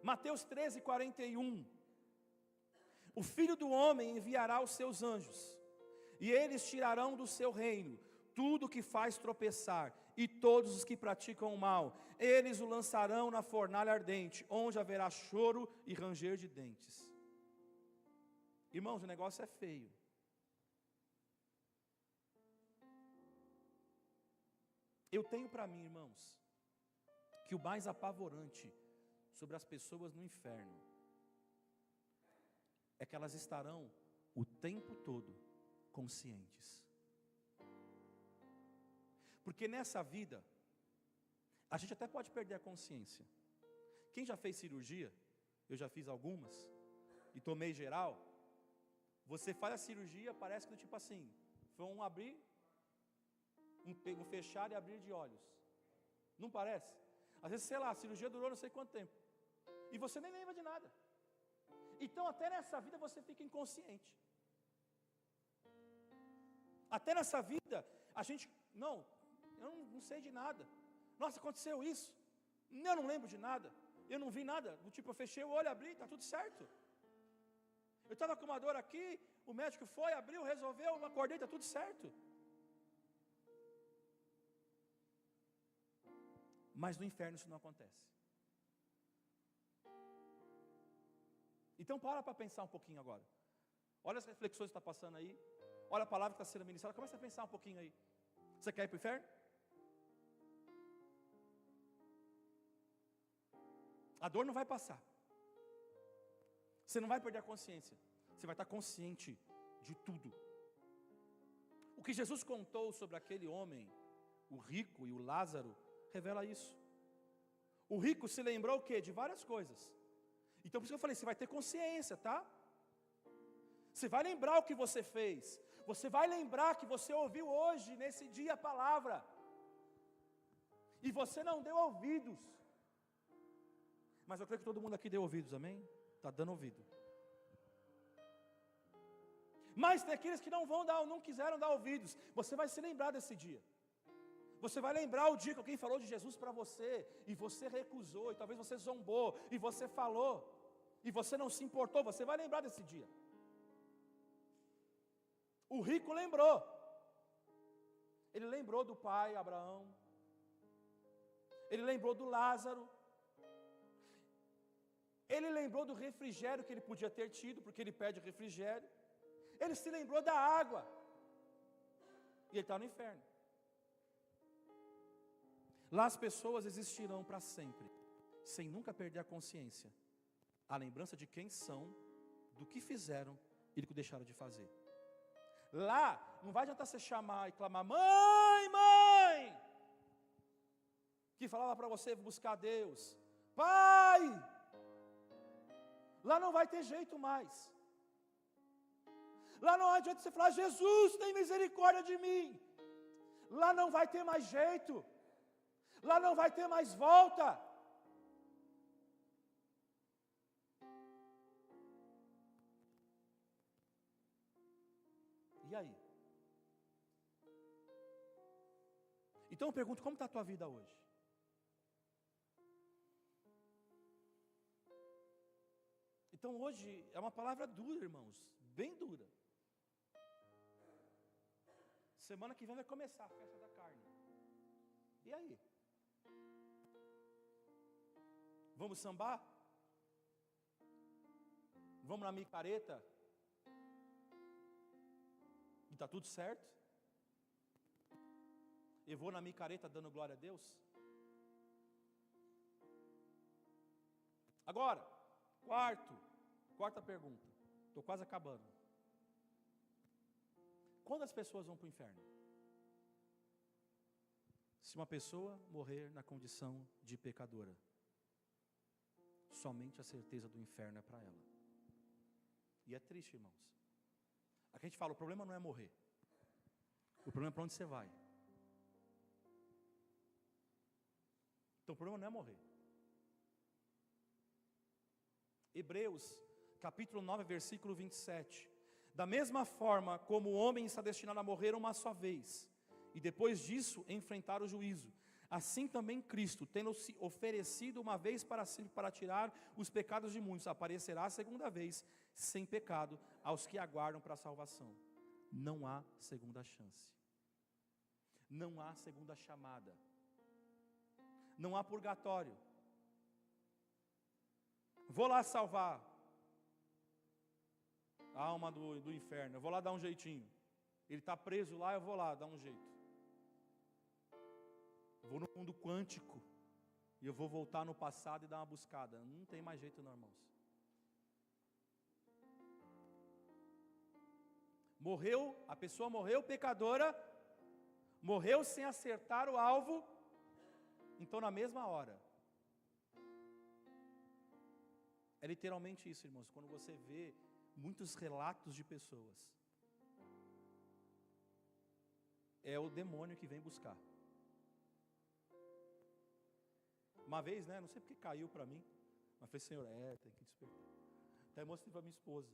Mateus 13, 41. O Filho do Homem enviará os seus anjos, e eles tirarão do seu reino tudo que faz tropeçar, e todos os que praticam o mal, eles o lançarão na fornalha ardente, onde haverá choro e ranger de dentes. Irmãos, o negócio é feio. Eu tenho para mim, irmãos, que o mais apavorante sobre as pessoas no inferno é que elas estarão o tempo todo conscientes. Porque nessa vida, a gente até pode perder a consciência. Quem já fez cirurgia, eu já fiz algumas, e tomei geral, você faz a cirurgia, parece que do tipo assim, foi um abrir, um fechar e abrir de olhos. Não parece? Às vezes, sei lá, a cirurgia durou não sei quanto tempo, e você nem lembra de nada. Então até nessa vida você fica inconsciente. Até nessa vida, a gente, eu não sei de nada. Nossa, aconteceu isso. Eu não lembro de nada. Eu não vi nada. Do tipo, eu fechei o olho, abri, está tudo certo. Eu estava com uma dor aqui, o médico foi, abriu, resolveu, eu acordei, está tudo certo. Mas no inferno isso não acontece. Então para pensar um pouquinho agora. Olha as reflexões que está passando aí. Olha a palavra que está sendo ministrada. Começa a pensar um pouquinho aí. Você quer ir para o inferno? A dor não vai passar. Você não vai perder a consciência. Você vai estar consciente de tudo. O que Jesus contou sobre aquele homem, o rico e o Lázaro, revela isso. O rico se lembrou o quê? De várias coisas. Então por isso que eu falei, você vai ter consciência, tá? Você vai lembrar o que você fez. Você vai lembrar que você ouviu hoje, nesse dia, a palavra. E você não deu ouvidos. Mas eu creio que todo mundo aqui deu ouvidos, amém? Está dando ouvido. Mas tem aqueles que não quiseram dar ouvidos. Você vai se lembrar desse dia. Você vai lembrar o dia que alguém falou de Jesus para você, e você recusou, e talvez você zombou, e você falou, e você não se importou. Você vai lembrar desse dia. O rico lembrou. Ele lembrou do pai Abraão. Ele lembrou do Lázaro. Ele lembrou do refrigério que ele podia ter tido, porque ele pede refrigério. Ele se lembrou da água. E ele está no inferno. Lá as pessoas existirão para sempre, sem nunca perder a consciência, a lembrança de quem são, do que fizeram e do que deixaram de fazer. Lá não vai adiantar você chamar e clamar, mãe, mãe, que falava para você buscar Deus, pai. Lá não vai ter jeito mais. Lá não adianta você falar, Jesus, tem misericórdia de mim. Lá não vai ter mais jeito. Lá não vai ter mais volta. E aí? Então eu pergunto, como está a tua vida hoje? Então hoje é uma palavra dura, irmãos, bem dura. Semana que vem vai começar a festa da carne. E aí? Vamos sambar? Vamos na micareta? E está tudo certo? Eu vou na micareta dando glória a Deus? Agora, quarta pergunta. Estou quase acabando. Quando as pessoas vão para o inferno? Se uma pessoa morrer na condição de pecadora, somente a certeza do inferno é para ela. E é triste, irmãos. Aqui a gente fala, o problema não é morrer. O problema é para onde você vai. Então o problema não é morrer. Hebreus, capítulo 9, versículo 27. Da mesma forma como o homem está destinado a morrer uma só vez, e depois disso enfrentar o juízo, assim também Cristo, tendo se oferecido uma vez para sempre para tirar os pecados de muitos, aparecerá a segunda vez, sem pecado, aos que aguardam para a salvação. Não há segunda chance. Não há segunda chamada. Não há purgatório. Vou lá salvar a alma do inferno, eu vou lá dar um jeitinho. Ele está preso lá, eu vou lá dar um jeito. Vou no mundo quântico e eu vou voltar no passado e dar uma buscada. Não tem mais jeito não, irmãos. Morreu, a pessoa morreu pecadora, morreu sem acertar o alvo, então na mesma hora. É literalmente isso, irmãos, quando você vê muitos relatos de pessoas, é o demônio que vem buscar. Uma vez, né, não sei porque caiu para mim, mas falei, Senhor, tem que despertar. Até mostrei para minha esposa.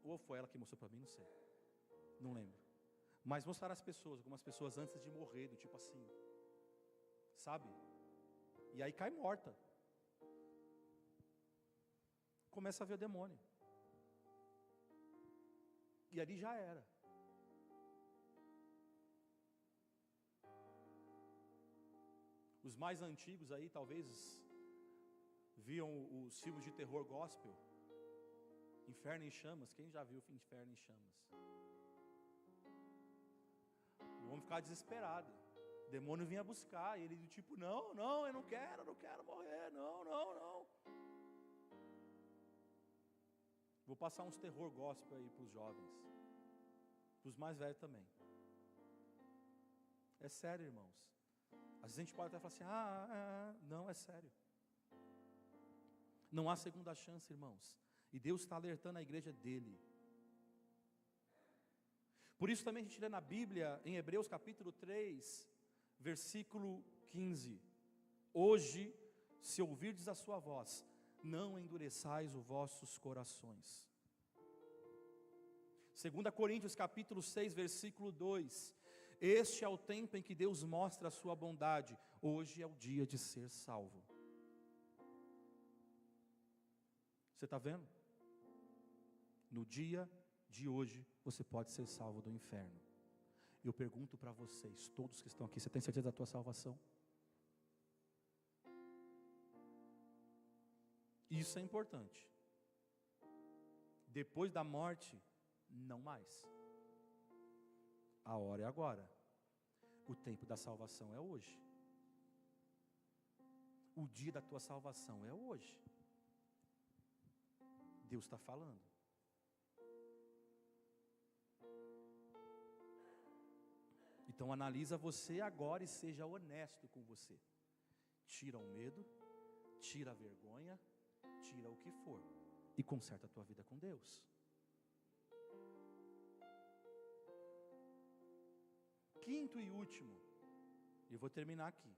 Ou foi ela que mostrou para mim, não sei. Não lembro. Mas mostraram as pessoas, algumas pessoas antes de morrer, do tipo assim, sabe? E aí cai morta. começa a ver o demônio. E ali já era. Os mais antigos aí talvez viam os filmes de terror gospel. Inferno em Chamas. Quem já viu Inferno em Chamas? O homem ficava desesperado. O demônio vinha buscar. E ele do tipo, não, eu não quero morrer. Não. Vou passar uns terror gospel aí para os jovens. Para os mais velhos também. É sério, irmãos. Às vezes a gente pode até falar assim, não, é sério. Não há segunda chance, irmãos. E Deus está alertando a igreja dele. Por isso também a gente lê na Bíblia, em Hebreus capítulo 3, versículo 15. Hoje, se ouvirdes a sua voz, não endureçais os vossos corações. 2 Coríntios capítulo 6, versículo 2. Este é o tempo em que Deus mostra a sua bondade. Hoje é o dia de ser salvo. Você está vendo? No dia de hoje, você pode ser salvo do inferno. Eu pergunto para vocês, todos que estão aqui, você tem certeza da tua salvação? Isso é importante. Depois da morte, não mais. A hora é agora. O tempo da salvação é hoje. O dia da tua salvação é hoje. Deus está falando. Então analisa você agora e seja honesto com você. Tira o medo, tira a vergonha, tira o que for e conserta a tua vida com Deus. Quinto e último, eu vou terminar aqui.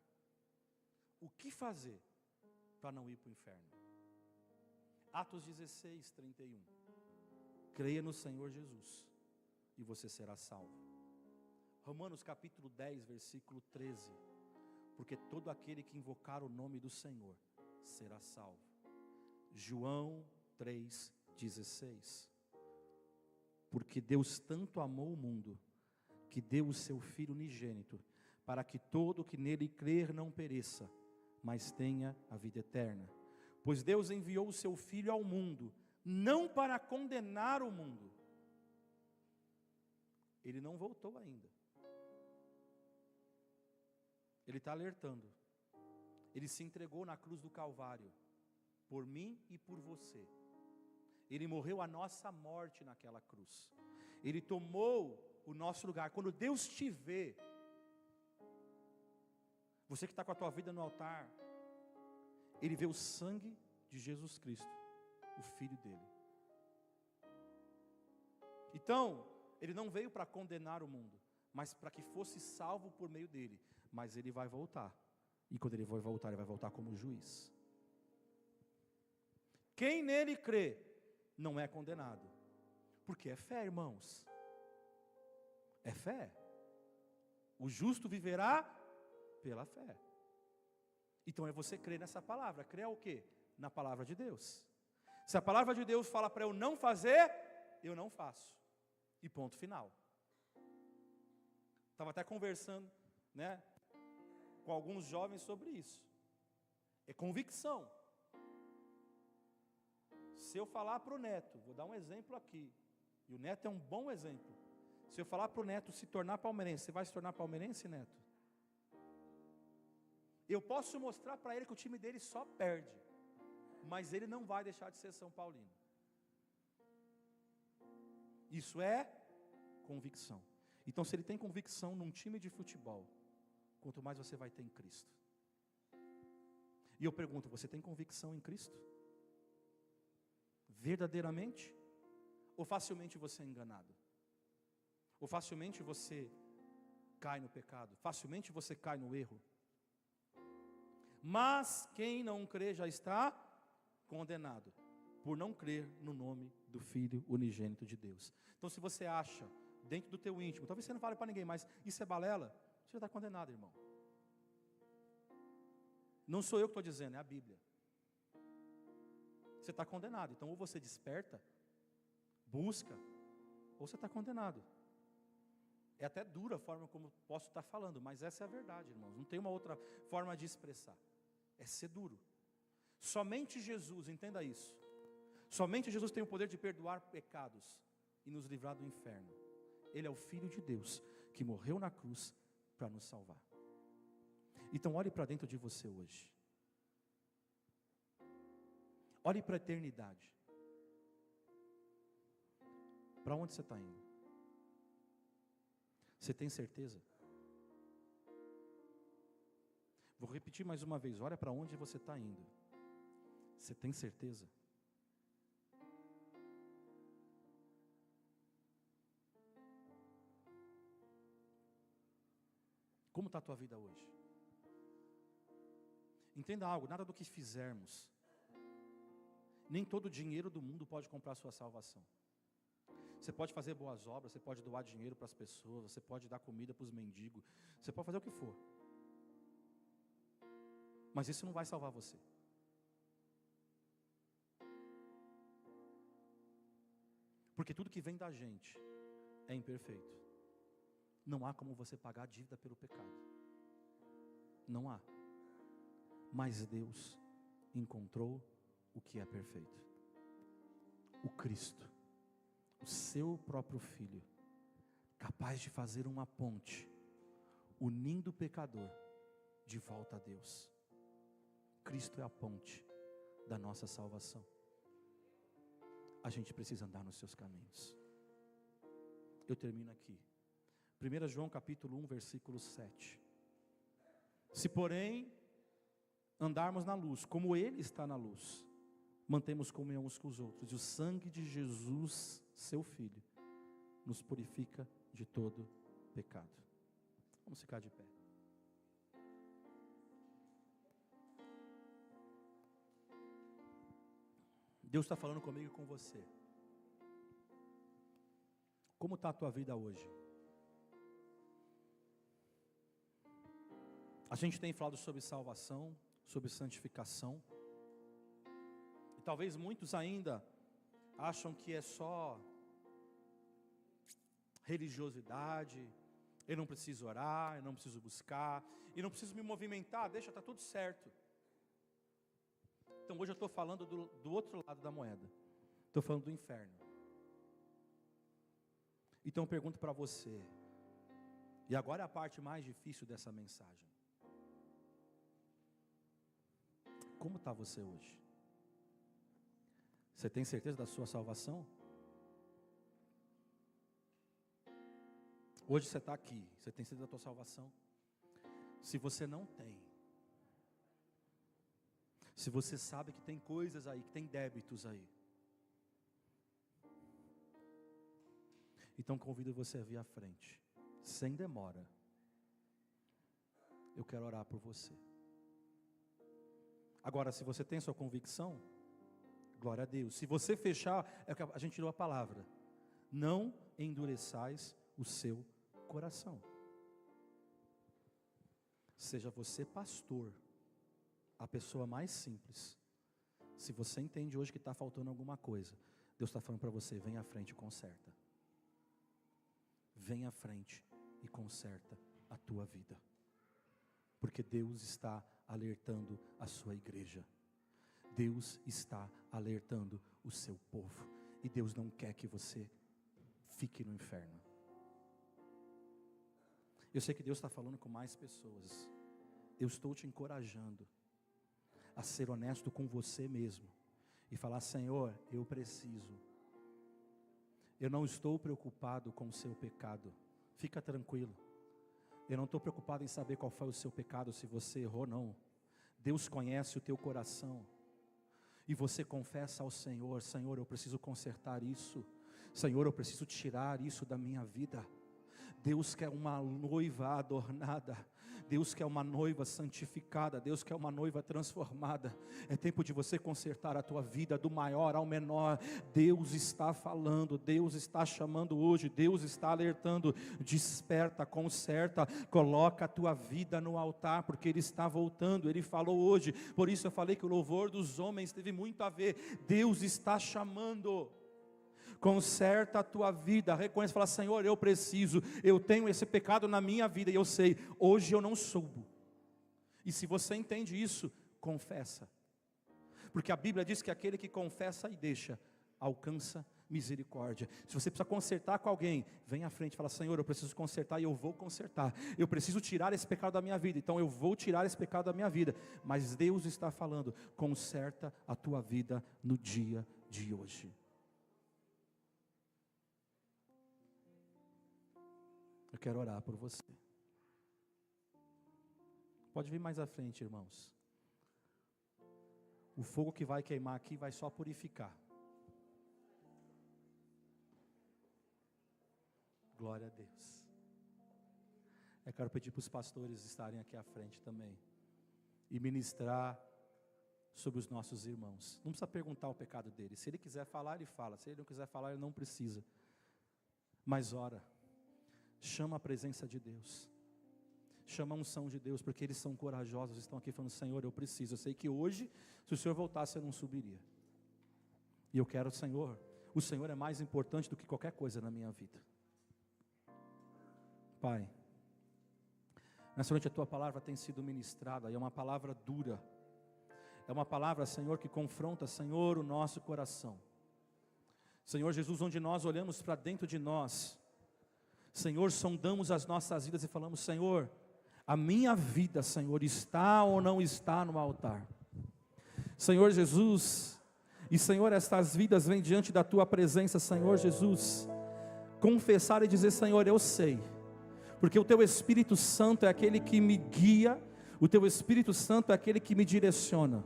O que fazer para não ir para o inferno? Atos 16, 31. Creia no Senhor Jesus e você será salvo. Romanos capítulo 10, versículo 13. Porque todo aquele que invocar o nome do Senhor será salvo. João 3, 16. Porque Deus tanto amou o mundo, que deu o seu Filho unigênito, para que todo que nele crer não pereça, mas tenha a vida eterna. Pois Deus enviou o seu Filho ao mundo, não para condenar o mundo. Ele não voltou ainda. Ele está alertando. Ele se entregou na cruz do Calvário, por mim e por você. Ele morreu a nossa morte naquela cruz. Ele tomou o nosso lugar. Quando Deus te vê, você que está com a tua vida no altar, Ele vê o sangue de Jesus Cristo, o Filho dele. Então, Ele não veio para condenar o mundo, mas para que fosse salvo por meio dele. Mas Ele vai voltar. E quando Ele vai voltar como juiz. Quem nele crê, não é condenado. Porque é fé, irmãos. É fé. O justo viverá pela fé. Então é você crer nessa palavra. Crer o quê? Na palavra de Deus. Se a palavra de Deus fala para eu não fazer, eu não faço. E ponto final. Estava até conversando, né, com alguns jovens sobre isso. É convicção. Se eu falar para o neto, vou dar um exemplo aqui, e o neto é um bom exemplo. Se eu falar para o neto se tornar palmeirense, você vai se tornar palmeirense, neto? Eu posso mostrar para ele que o time dele só perde, mas ele não vai deixar de ser São Paulino. Isso é convicção. Então, se ele tem convicção num time de futebol, quanto mais você vai ter em Cristo. E eu pergunto, você tem convicção em Cristo? Verdadeiramente? Ou facilmente você é enganado? Ou facilmente você cai no pecado? Facilmente você cai no erro? Mas quem não crê já está condenado, por não crer no nome do Filho unigênito de Deus. Então, se você acha, dentro do teu íntimo, talvez você não fale para ninguém, mas isso é balela, você já está condenado, irmão. Não sou eu que estou dizendo, é a Bíblia. você está condenado. Então ou você desperta, busca, ou você está condenado. É até dura a forma como posso estar falando, mas essa é a verdade, irmãos. Não tem uma outra forma de expressar. É ser duro. Somente Jesus, entenda isso. Somente Jesus tem o poder de perdoar pecados e nos livrar do inferno. Ele é o Filho de Deus que morreu na cruz para nos salvar. Então olhe para dentro de você hoje. Olhe para a eternidade. Para onde você está indo? Você tem certeza? Vou repetir mais uma vez. Olha para onde você está indo. Você tem certeza? Como está a tua vida hoje? Entenda algo, nada do que fizermos, nem todo o dinheiro do mundo pode comprar a sua salvação. Você pode fazer boas obras, você pode doar dinheiro para as pessoas, você pode dar comida para os mendigos, você pode fazer o que for. Mas isso não vai salvar você. Porque tudo que vem da gente é imperfeito. Não há como você pagar a dívida pelo pecado. Não há. Mas Deus encontrou o que é perfeito. O Cristo. O seu próprio Filho, capaz de fazer uma ponte, unindo o pecador de volta a Deus. Cristo é a ponte da nossa salvação. A gente precisa andar nos seus caminhos. Eu termino aqui. 1 João capítulo 1, versículo 7. Se porém andarmos na luz, como Ele está na luz, mantemos comunhão uns com os outros, e o sangue de Jesus, seu Filho, nos purifica de todo pecado. Vamos ficar de pé. Deus está falando comigo e com você. Como está a tua vida hoje? A gente tem falado sobre salvação, sobre santificação. E talvez muitos ainda acham que é só religiosidade. Eu não preciso orar, eu não preciso buscar, eu não preciso me movimentar, deixa, está tudo certo. Então hoje eu estou falando do outro lado da moeda. Estou falando do inferno. Então eu pergunto para você, e agora é a parte mais difícil dessa mensagem. Como está você hoje? Você tem certeza da sua salvação? Hoje você está aqui, você tem certeza da tua salvação? Se você não tem, se você sabe que tem coisas aí, que tem débitos aí, então convido você a vir à frente, sem demora. Eu quero orar por você. Agora, se você tem sua convicção, glória a Deus. Se você fechar, é o que a gente tirou a palavra. Não endureçais o seu coração. Seja você pastor, a pessoa mais simples. Se você entende hoje que está faltando alguma coisa, Deus está falando para você, vem à frente e conserta. Vem à frente e conserta a tua vida. Porque Deus está alertando a sua igreja. Deus está alertando o seu povo. E Deus não quer que você fique no inferno. Eu sei que Deus está falando com mais pessoas. Eu estou te encorajando a ser honesto com você mesmo. E falar, Senhor, eu preciso. Eu não estou preocupado com o seu pecado. Fica tranquilo. Eu não estou preocupado em saber qual foi o seu pecado, se você errou, não. Deus conhece o teu coração. E você confessa ao Senhor, Senhor, eu preciso consertar isso. Senhor, eu preciso tirar isso da minha vida. Deus quer uma noiva adornada. Deus quer uma noiva santificada, Deus quer uma noiva transformada. É tempo de você consertar a tua vida, do maior ao menor. Deus está falando, Deus está chamando hoje, Deus está alertando. Desperta, conserta, coloca a tua vida no altar, porque Ele está voltando. Ele falou hoje, por isso eu falei que o louvor dos homens teve muito a ver. Deus está chamando. Conserta a tua vida, reconhece, fala: Senhor, eu preciso, eu tenho esse pecado na minha vida, e eu sei, hoje eu não subo. E se você entende isso, confessa, porque a Bíblia diz que aquele que confessa e deixa, alcança misericórdia. Se você precisa consertar com alguém, vem à frente e fala: Senhor, eu preciso consertar, e eu vou consertar. Eu preciso tirar esse pecado da minha vida, então eu vou tirar esse pecado da minha vida. Mas Deus está falando: conserta a tua vida no dia de hoje. Eu quero orar por você. Pode vir mais à frente, irmãos. O fogo que vai queimar aqui vai só purificar. Glória a Deus. Eu quero pedir para os pastores estarem aqui à frente também e ministrar sobre os nossos irmãos. Não precisa perguntar o pecado dele. Se ele quiser falar, ele fala. Se ele não quiser falar, ele não precisa. Mas ora. Chama a presença de Deus, chama a unção de Deus, porque eles são corajosos, estão aqui falando: Senhor, eu preciso, eu sei que hoje, se o Senhor voltasse, eu não subiria, e eu quero, Senhor, o Senhor é mais importante do que qualquer coisa na minha vida. Pai, nessa noite a Tua palavra tem sido ministrada, e é uma palavra dura, é uma palavra, Senhor, que confronta, Senhor, o nosso coração. Senhor Jesus, onde nós olhamos para dentro de nós, Senhor, sondamos as nossas vidas e falamos: Senhor, a minha vida, Senhor, está ou não está no altar? Senhor Jesus, e Senhor, estas vidas vêm diante da Tua presença, Senhor Jesus, confessar e dizer: Senhor, eu sei, porque o Teu Espírito Santo é aquele que me guia, o Teu Espírito Santo é aquele que me direciona.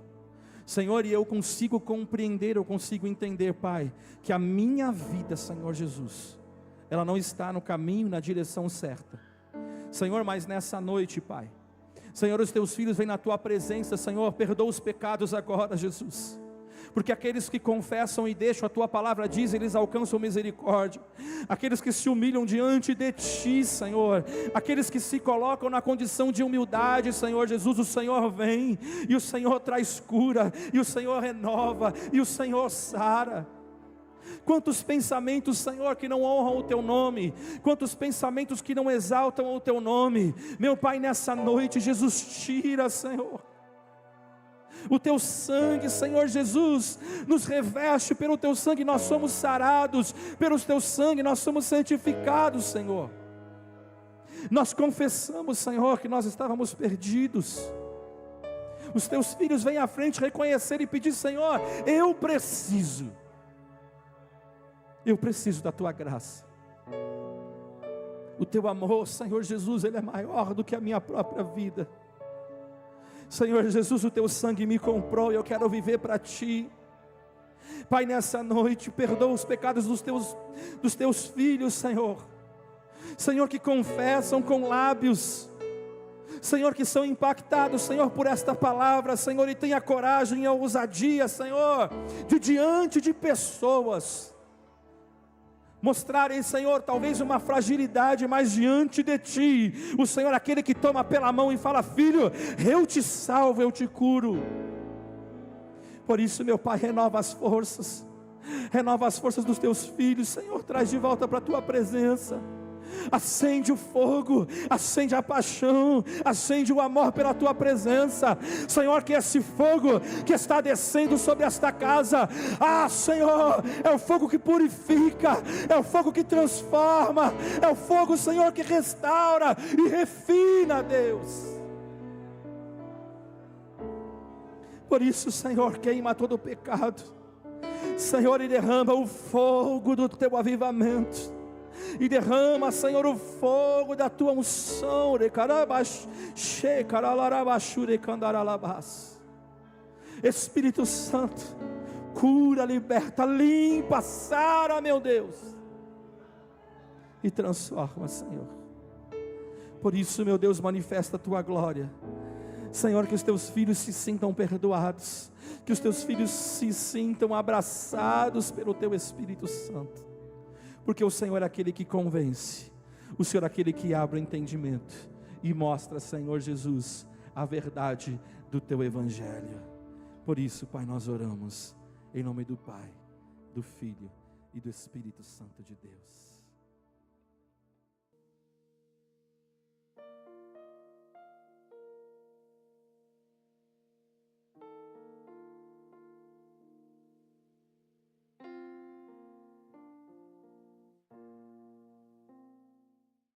Senhor, e eu consigo compreender, eu consigo entender, Pai, que a minha vida, Senhor Jesus, ela não está no caminho, na direção certa. Senhor, mas nessa noite, Pai, Senhor, os Teus filhos vêm na Tua presença, Senhor, perdoa os pecados agora, Jesus, porque aqueles que confessam e deixam, a Tua palavra diz, eles alcançam misericórdia. Aqueles que se humilham diante de Ti, Senhor, aqueles que se colocam na condição de humildade, Senhor Jesus, o Senhor vem, e o Senhor traz cura, e o Senhor renova, e o Senhor sara. Quantos pensamentos, Senhor, que não honram o Teu nome, quantos pensamentos que não exaltam o Teu nome, meu Pai, nessa noite, Jesus, tira, Senhor, o Teu sangue, Senhor Jesus, nos reveste, pelo Teu sangue nós somos sarados, pelo Teu sangue nós somos santificados, Senhor. Nós confessamos, Senhor, que nós estávamos perdidos. Os Teus filhos vêm à frente reconhecer e pedir: Senhor, eu preciso da Tua graça. O Teu amor, Senhor Jesus, Ele é maior do que a minha própria vida. Senhor Jesus, o Teu sangue me comprou e eu quero viver para Ti. Pai, nessa noite, perdoa os pecados dos Teus filhos, Senhor. Senhor, que confessam com lábios, Senhor, que são impactados, Senhor, por esta palavra, Senhor, e tenha coragem e a ousadia, Senhor, de diante de pessoas mostrarem, Senhor, talvez uma fragilidade, mas diante de Ti, o Senhor é aquele que toma pela mão e fala: Filho, eu te salvo, eu te curo. Por isso, meu Pai, renova as forças dos Teus filhos, Senhor, traz de volta para a Tua presença. Acende o fogo, acende a paixão, acende o amor pela Tua presença, Senhor, que esse fogo que está descendo sobre esta casa, Senhor, é o fogo que purifica, é o fogo que transforma, é o fogo, Senhor, que restaura e refina, Deus. Por isso, Senhor, queima todo o pecado, Senhor, e derrama o fogo do Teu avivamento, e derrama, Senhor, o fogo da Tua unção. Espírito Santo, cura, liberta, limpa, sara, meu Deus, e transforma, Senhor. Por isso, meu Deus, manifesta a tua glória. Senhor, que os teus filhos se sintam perdoados, que os teus filhos se sintam abraçados pelo teu Espírito Santo, porque o Senhor é aquele que convence, o Senhor é aquele que abre o entendimento e mostra, Senhor Jesus, a verdade do teu Evangelho. Por isso, Pai, nós oramos em nome do Pai, do Filho e do Espírito Santo de Deus.